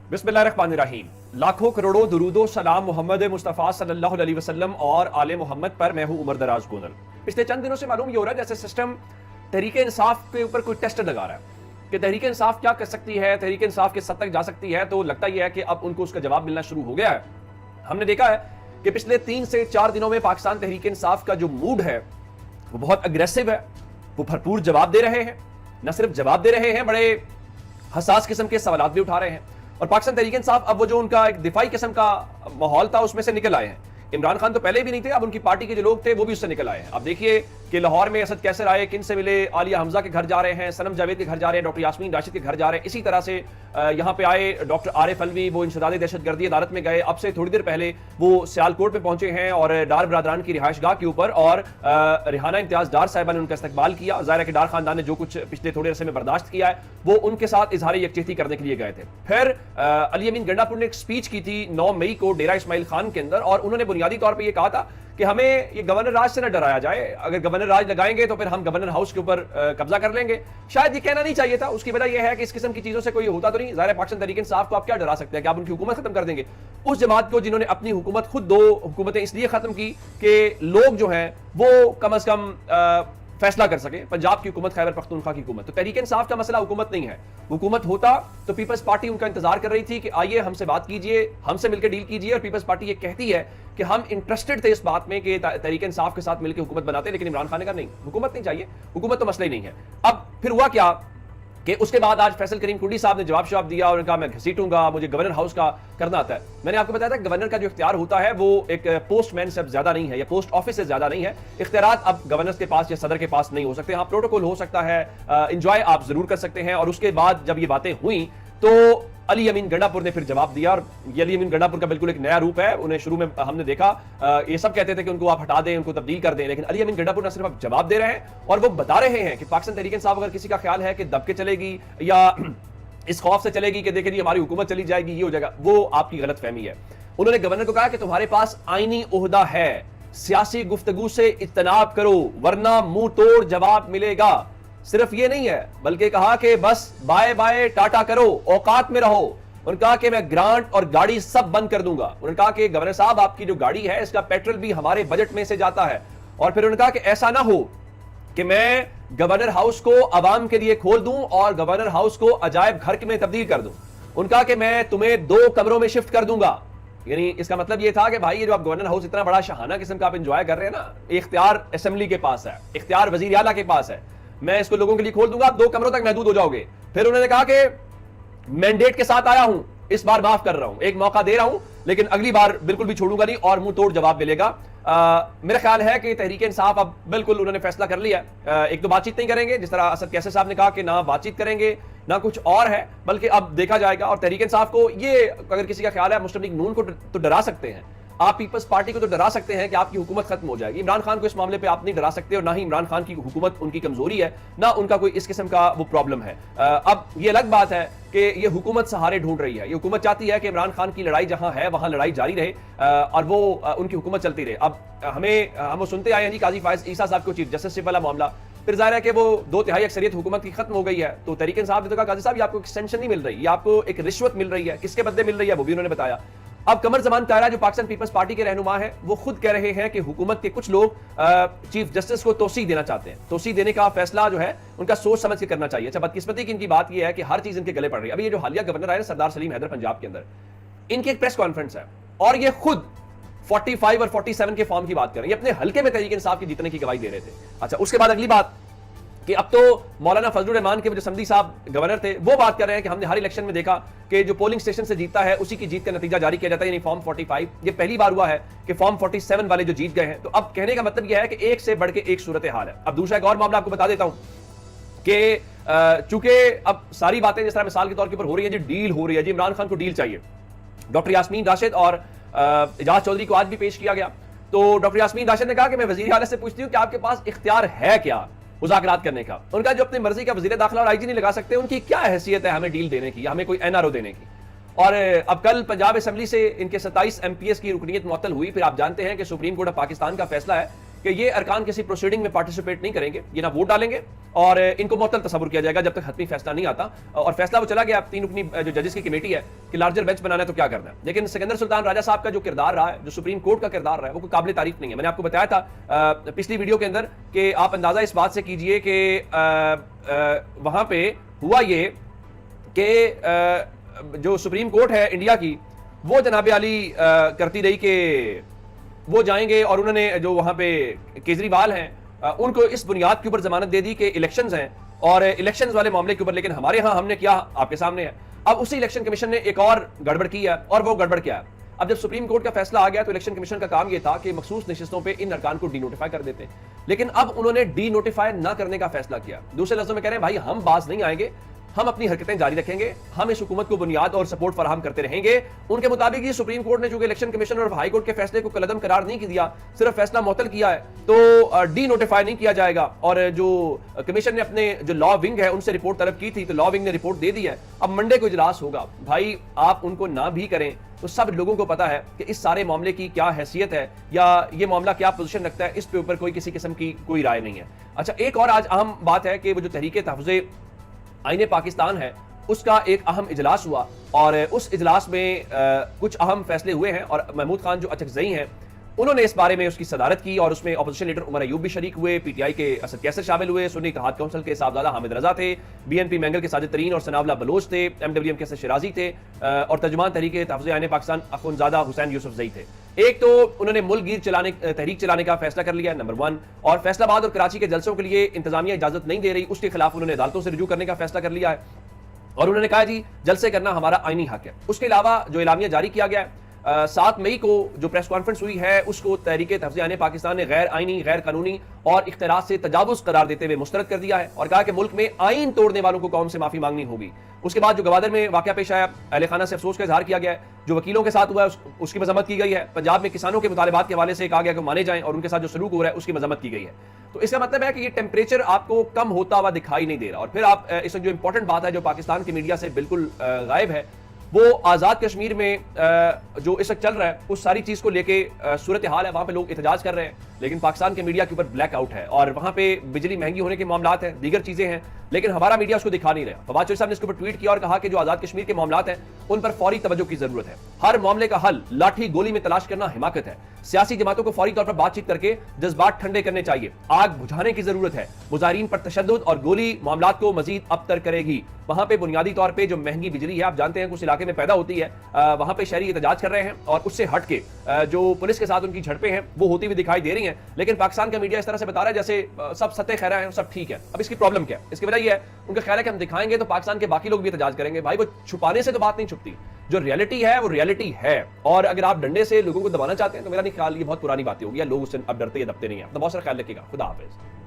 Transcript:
बिस्मिल्लाहिर्रहमानिर्रहीम। लाखों करोड़ों दुरूदो सलाम मोहम्मद मुस्तफ़ा सल्लल्लाहु अलैहि वसल्लम और आले मोहम्मद पर। मैं हूं उमर दराज गोनल। पिछले चंद दिनों से मालूम ये हो रहा है जैसे सिस्टम तहरीक इंसाफ के ऊपर कोई टेस्ट लगा रहा है कि तहरीक इंसाफ क्या कर सकती है, तहरीक इंसाफ किस हद तक जा सकती है। तो लगता यह है कि अब उनको उसका जवाब मिलना शुरू हो गया है। हमने देखा है कि पिछले 3 से 4 दिनों में पाकिस्तान तहरीक इंसाफ का जो मूड है वो बहुत अग्रेसिव है। वो भरपूर जवाब दे रहे हैं, न सिर्फ जवाब दे रहे हैं, बड़े हसास किस्म के सवालात भी उठा रहे हैं। और पाकिस्तान तहरीक इंसाफ अब वो जो उनका एक दिफाई किस्म का माहौल था उसमें से निकल आए हैं। इमरान खान तो पहले भी नहीं थे, अब उनकी पार्टी के जो लोग थे वो भी उससे निकल आए हैं। अब देखिए कि लाहौर में असद कैसर आए, किन से मिले, आलिया हमजा के घर जा रहे हैं, सनम जावेद के घर जा रहे हैं, डॉक्टर यास्मीन राशिद के घर जा रहे हैं। इसी तरह से यहाँ पे आए डॉक्टर आरिफ अलवी, वो इंसदाद दहशतगर्दी अदालत में गए। अब से थोड़ी देर पहले वो सियालकोट में पहुंचे हैं और डार बरादरान की रिहाइश गाह के ऊपर और रिहाना इम्तियाज डार साहिबा ने उनका इस्तकबाल किया। ज़ाहिर है कि डार खानदान ने जो कुछ पिछले थोड़े अरसे में बर्दाश्त किया है वो उनके साथ इजहार यकजहती करने के लिए गए थे। फिर अली अमीन गंडापुर ने एक स्पीच की थी 9 मई को डेरा इस्माइल खान के अंदर, और उन्होंने बुनियादी तौर पर यह कहा था कि हमें ये गवर्नर राज से न डराया जाए। अगर गवर्नर राज लगाएंगे तो फिर हम गवर्नर हाउस के ऊपर कब्जा कर लेंगे। शायद ये कहना नहीं चाहिए था। उसकी वजह यह है कि इस किस्म की चीजों से कोई होता तो नहीं। ज़ाहिर है पाकिस्तान तहरीक इंसाफ को आप क्या डरा सकते हैं कि आप उनकी हुकूमत खत्म कर देंगे? उस जमात को जिन्होंने अपनी हुकूमत, खुद 2 हुकूमतें इसलिए खत्म की कि लोग जो हैं वो कम से कम फैसला कर सके। पंजाब की हुकूमत, खैबर पख्तूनख्वा की हुकूमत। तो तहरीक इंसाफ का मसला हुकूमत नहीं है। हुकूमत होता तो पीपल्स पार्टी उनका इंतजार कर रही थी कि आइए हमसे बात कीजिए, हमसे मिलकर डील कीजिए। और पीपल्स पार्टी ये कहती है कि हम इंटरेस्टेड थे इस बात में कि तहरीक इंसाफ के साथ मिलकर हुकूमत बनाते, लेकिन इमरान खान ने कहा नहीं, हुकूमत नहीं चाहिए, हुकूमत तो मसला ही नहीं है। अब फिर हुआ क्या कि उसके बाद आज फैसल करीम टूडी साहब ने जवाब दिया और कहा मैं घसीटूंगा, मुझे गवर्नर हाउस का करना आता है। मैंने आपको बताया था गवर्नर का जो इख्तियार होता है वो एक पोस्टमैन से ज्यादा नहीं है या पोस्ट ऑफिस से ज्यादा नहीं है। इख्तियारात अब गवर्नर के पास या सदर के पास नहीं हो सकते। हाँ, प्रोटोकॉल हो सकता है, इंजॉय आप जरूर कर सकते हैं। और उसके बाद जब ये बातें हुई तो अली अमीन गंडापुर ने फिर जवाब दिया। और ये अली अमीन गंडापुर का बिल्कुल एक नया रूप है। उन्हें शुरू में हमने देखा ये सब कहते थे कि उनको आप हटा दें, उनको तब्दील कर दें, लेकिन अली अमीन गंडापुर ने सिर्फ जवाब दे रहे हैं और वो बता रहे हैं कि पाकिस्तान तहरीक इंसाफ अगर किसी का ख्याल है कि दब के चलेगी या इस खौफ से चलेगी कि देखिए हमारी हुकूमत चली जाएगी, ये हो जाएगा, वो आपकी गलत फहमी है। उन्होंने गवर्नर को कहा कि तुम्हारे पास आईनी ओहदा है, सियासी गुफ्तगू से इज्तनाब करो वरना मुंह तोड़ जवाब मिलेगा। सिर्फ ये नहीं है बल्कि कहा कि बस बाय बाय टाटा करो, औकात में रहो। उन्होंने कहा कि मैं ग्रांट और गाड़ी सब बंद कर दूंगा। उन्होंने कहा कि गवर्नर साहब आपकी जो गाड़ी है इसका पेट्रोल भी हमारे बजट में से जाता है। और फिर उन्होंने कहा कि ऐसा ना हो कि मैं गवर्नर हाउस को आवाम के लिए खोल दूं और गवर्नर हाउस को अजायब घर में तब्दील कर दूं। उन्होंने कहा कि मैं तुम्हें 2 कमरों में शिफ्ट कर दूंगा। यानी इसका मतलब ये था कि भाई ये जो आप गवर्नर हाउस इतना बड़ा शाहाना किस्म का आप एंजॉय कर रहे हैं ना, इख्तियार असेंबली के पास है, इख्तियार वजीर आला के पास है, मैं इसको लोगों के लिए खोल दूंगा, आप 2 कमरों तक महदूद हो जाओगे। फिर उन्होंने कहा कि मैंडेट के साथ आया हूं, इस बार माफ कर रहा हूं, एक मौका दे रहा हूं, लेकिन अगली बार बिल्कुल भी छोड़ूंगा नहीं और मुंह तोड़ जवाब मिलेगा। मेरा ख्याल है कि तहरीक इंसाफ अब बिल्कुल उन्होंने फैसला कर लिया। एक तो बातचीत नहीं करेंगे, जिस तरह असद कैसर साहब ने कहा कि ना बातचीत करेंगे ना कुछ और है, बल्कि अब देखा जाएगा। और तहरीक इंसाफ को ये अगर किसी का ख्याल है मुस्लिम लीग नून को तो डरा सकते हैं, आप पीपल्स पार्टी को तो डरा सकते हैं कि आपकी हुकूमत खत्म हो जाएगी। इमरान खान को इस मामले पे आप नहीं डरा सकते और ना ही इमरान खान की हुकूमत उनकी कमजोरी है, ना उनका कोई इस किस्म का वो प्रॉब्लम है। अब ये अलग बात है कि ये हुकूमत सहारे ढूंढ रही है। ये हुकूमत चाहती है कि इमरान खान की लड़ाई जहां है वहां लड़ाई जारी रहे और वो उनकी हुकूमत चलती रहे। अब हम सुनते आए हैं जी काजी फायज ईसा साहब को चीफ जस्टिस वाला मामला, फिर जाहिर है कि वो 2/3 अक्सरियत हुकूमत की खत्म हो गई है। तो तहरीक इंसाफ ने तो कहा काजी साहब ये आपको एक्सटेंशन नहीं मिल रही, ये आपको एक रिश्वत मिल रही है। किसके बदले मिल रही है वो भी उन्होंने बताया। अब कमर जमान तारा जो पाकिस्तान पीपल्स पार्टी के रहनुमा है वो खुद कह रहे हैं कि हुकूमत के कुछ लोग चीफ जस्टिस को तोसी देना चाहते हैं। तोसी देने का फैसला जो है उनका सोच समझ के करना चाहिए। अच्छा, बदकिस्मती की इनकी बात यह है कि हर चीज इनके गले पड़ रही है। अभी ये जो हालिया गवर्नर आए सरदार सलीम हैदर पंजाब के अंदर, इनकी एक प्रेस कॉन्फ्रेंस है और ये खुद 45 और 47 के फॉर्म की बात कर रहे हैं। अपने हल्के में तहरीक इंसाफ के जीतने की गवाही दे रहे थे। अच्छा, उसके बाद अगली बात कि अब तो मौलाना फजलुर रहमान के जो समदी साहब गवर्नर थे वो बात कर रहे हैं कि हमने हर इलेक्शन में देखा कि जो पोलिंग स्टेशन से जीतता है उसी की जीत का नतीजा जारी किया जाता है, यानी फॉर्म 45। ये पहली बार हुआ है कि फॉर्म 47 वाले जो जीत गए हैं। तो अब कहने का मतलब यह है कि एक से बढ़ के एक सूरत हाल है। अब दूसरा एक और मामला आपको बता देता हूं कि चूंकि अब सारी बातें जिस तरह मिसाल के तौर के ऊपर हो रही है जी, डील हो रही है जी, इमरान खान को डील चाहिए। डॉक्टर यास्मीन राशिद और एजाज चौधरी को आज भी पेश किया गया। तो डॉक्टर यास्मीन राशिद ने कहा कि मैं वजीर आला से पूछती हूँ कि आपके पास इख्तियार है क्या मुज़ाकरात करने का। उनका जो अपनी मर्जी का वजीर दाखिला और आईजी नहीं लगा सकते, उनकी क्या हैसियत है हमें डील देने की, हमें कोई एनआरओ देने की। और अब कल पंजाब असेंबली से इनके 27 MPs की रुकनीत मुअत्तल हुई। फिर आप जानते हैं कि सुप्रीम कोर्ट ऑफ पाकिस्तान का फैसला है کہ یہ ارکان کسی پروسیڈنگ میں پارٹیسپیٹ نہیں کریں گے, یہ نہ ووٹ ڈالیں گے اور ان کو معطل تصور کیا جائے گا جب تک حتمی فیصلہ نہیں آتا. اور فیصلہ وہ چلا گیا 3 رکنی جو ججز کی کمیٹی ہے کہ لارجر بینچ بنانا ہے تو کیا کرنا ہے. لیکن سکندر سلطان راجہ صاحب کا جو کردار رہا ہے, جو سپریم کورٹ کا کردار رہا ہے, وہ کوئی قابل تعریف نہیں ہے. میں نے آپ کو بتایا تھا پچھلی ویڈیو کے اندر کہ آپ اندازہ اس بات سے کیجئے کہ وہاں پہ ہوا یہ کہ جو سپریم کورٹ ہے انڈیا کی, وہ جناب علی کرتی رہی کہ وہ جائیں گے اور انہوں نے جو وہاں پہ کیجریوال ہیں ان کو اس بنیاد کے اوپر ضمانت دے دی کہ الیکشنز ہیں اور الیکشنز والے معاملے کے اوپر, لیکن ہمارے ہاں ہم نے کیا آپ کے سامنے ہے. اب اسی الیکشن کمیشن نے ایک اور گڑبڑ کی ہے, اور وہ گڑبڑ کیا ہے, اب جب سپریم کورٹ کا فیصلہ آ گیا تو الیکشن کمیشن کا کام یہ تھا کہ مخصوص نشستوں پہ ان ارکان کو ڈی نوٹیفائی کر دیتے, لیکن اب انہوں نے ڈی نوٹیفائی نہ کرنے کا فیصلہ کیا. دوسرے لفظوں میں کہہ رہے ہیں بھائی ہم باز نہیں آئیں گے, ہم اپنی حرکتیں جاری رکھیں گے, ہم اس حکومت کو بنیاد اور سپورٹ فراہم کرتے رہیں گے. ان کے مطابق یہ سپریم کورٹ نے چونکہ الیکشن کمیشن اور ہائی کورٹ کے فیصلے کو کالعدم قرار نہیں دیا, صرف فیصلہ معطل کیا ہے, تو ڈی نوٹیفائی نہیں کیا جائے گا. اور جو کمیشن نے اپنے جو لا ونگ ہے ان سے رپورٹ طلب کی تھی, تو لا ونگ نے رپورٹ دے دی ہے. اب منڈے کو اجلاس ہوگا. بھائی آپ ان کو نہ بھی کریں تو سب لوگوں کو پتا ہے کہ اس سارے معاملے کی کیا حیثیت ہے یا یہ معاملہ کیا پوزیشن رکھتا ہے, اس پہ اوپر کوئی کسی قسم کی کوئی رائے نہیں ہے. اچھا, ایک اور آج اہم بات ہے کہ وہ جو تحریک تحفظ آئین پاکستان ہے اس کا ایک اہم اجلاس ہوا, اور اس اجلاس میں کچھ اہم فیصلے ہوئے ہیں, اور محمود خان جو اچکزئی ہیں انہوں نے اس بارے میں اس کی صدارت کی, اور اس میں اپوزیشن لیڈر عمر ایوب بھی شریک ہوئے, پی ٹی آئی کے اسد کیسر شامل ہوئے, سنی اتحاد کونسل کے صاحبزادہ حامد رضا تھے, بی این پی مینگل کے ساجد ترین اور ثناءاللہ بلوچ تھے, ایم ڈبلیو ایم کے اسد شیرازی تھے, اور ترجمان تحریک تحفظ آئین پاکستان اخونزادہ حسین یوسف زئی تھے. ایک تو انہوں نے ملک گیر تحریک چلانے کا فیصلہ کر لیا نمبر 1, اور فیصل آباد اور کراچی کے جلسوں کے لیے انتظامیہ اجازت نہیں دے رہی, اس کے خلاف انہوں نے عدالتوں سے رجوع کرنے کا فیصلہ کر لیا ہے, اور انہوں نے کہا جی جلسے کرنا ہمارا آئینی حق ہے. اس کے علاوہ جو اعلامیہ جاری کیا گیا ہے 7 مئی کو جو پریس کانفرنس ہوئی ہے اس کو تحریک تحفظ آئین پاکستان نے غیر آئینی, غیر قانونی اور اختیارات سے تجاوز قرار دیتے ہوئے مسترد کر دیا ہے, اور کہا کہ ملک میں آئین توڑنے والوں کو قوم سے معافی مانگنی ہوگی. اس کے بعد جو گوادر میں واقعہ پیش آیا, اہل خانہ سے افسوس کا اظہار کیا گیا ہے, جو وکیلوں کے ساتھ ہوا ہے اس کی مذمت کی گئی ہے. پنجاب میں کسانوں کے مطالبات کے حوالے سے کہا گیا کہ مانے جائیں, اور ان کے ساتھ جو سلوک ہو رہا ہے اس کی مذمت کی گئی ہے. تو اس کا مطلب ہے کہ یہ ٹیمپریچر آپ کو کم ہوتا ہوا دکھائی نہیں دے رہا. اور پھر آپ اس وقت جو امپورٹنٹ بات ہے جو پاکستان کی میڈیا سے بالکل غائب ہے, وہ آزاد کشمیر میں جو اس وقت چل رہا ہے اس ساری چیز کو لے کے صورتحال ہے. وہاں پہ لوگ احتجاج کر رہے ہیں, لیکن پاکستان کے میڈیا کے اوپر بلیک آؤٹ ہے, اور وہاں پہ بجلی مہنگی ہونے کے معاملات ہیں, دیگر چیزیں ہیں, لیکن ہمارا میڈیا اس کو دکھا نہیں رہا. فواد چودھری صاحب نے اس کے اوپر ٹویٹ کیا اور کہا کہ جو آزاد کشمیر کے معاملات ہیں ان پر فوری توجہ کی ضرورت ہے. ہر معاملے کا حل لاٹھی گولی میں تلاش کرنا حماقت ہے. سیاسی جماعتوں کو فوری طور پر بات چیت کر کے جذبات ٹھنڈے کرنے چاہیے. آگ بجھانے کی ضرورت ہے. مظاہرین پر تشدد اور گولی معاملات کو مزید ابتر کرے گی. وہاں پہ بنیادی طور پہ جو مہنگی بجلی ہے آپ جانتے ہیں کچھ علاقے میں پیدا ہوتی ہے, وہاں پہ شہری احتجاج کر رہے ہیں, اور اس سے ہٹ کے جو پولیس کے ساتھ ان کی جھڑپیں ہیں وہ ہوتی ہوئی دکھائی دے رہی ہیں. لیکن پاکستان کا میڈیا اس طرح سے بتا رہا ہے جیسے سب سطح خیرہ ہیں, سب ٹھیک ہے. اب اس کی پرابلم کیا ہے؟ اس کی وجہ یہ ہے ان کا خیال ہے کہ ہم دکھائیں گے تو پاکستان کے باقی لوگ بھی احتجاج کریں گے. بھائی وہ چھپانے سے تو بات نہیں چھپتی, جو ریئلٹی ہے وہ ریئلٹی ہے, اور اگر آپ ڈنڈے سے لوگوں کو دبانا چاہتے ہیں تو میرا نہیں خیال یہ بہت پرانی باتیں ہوگی, یا لوگ اس سے اب ڈرتے یا دبتے نہیں ہیں. تو بہت سارا خیال رکھیے گا. خدا حافظ.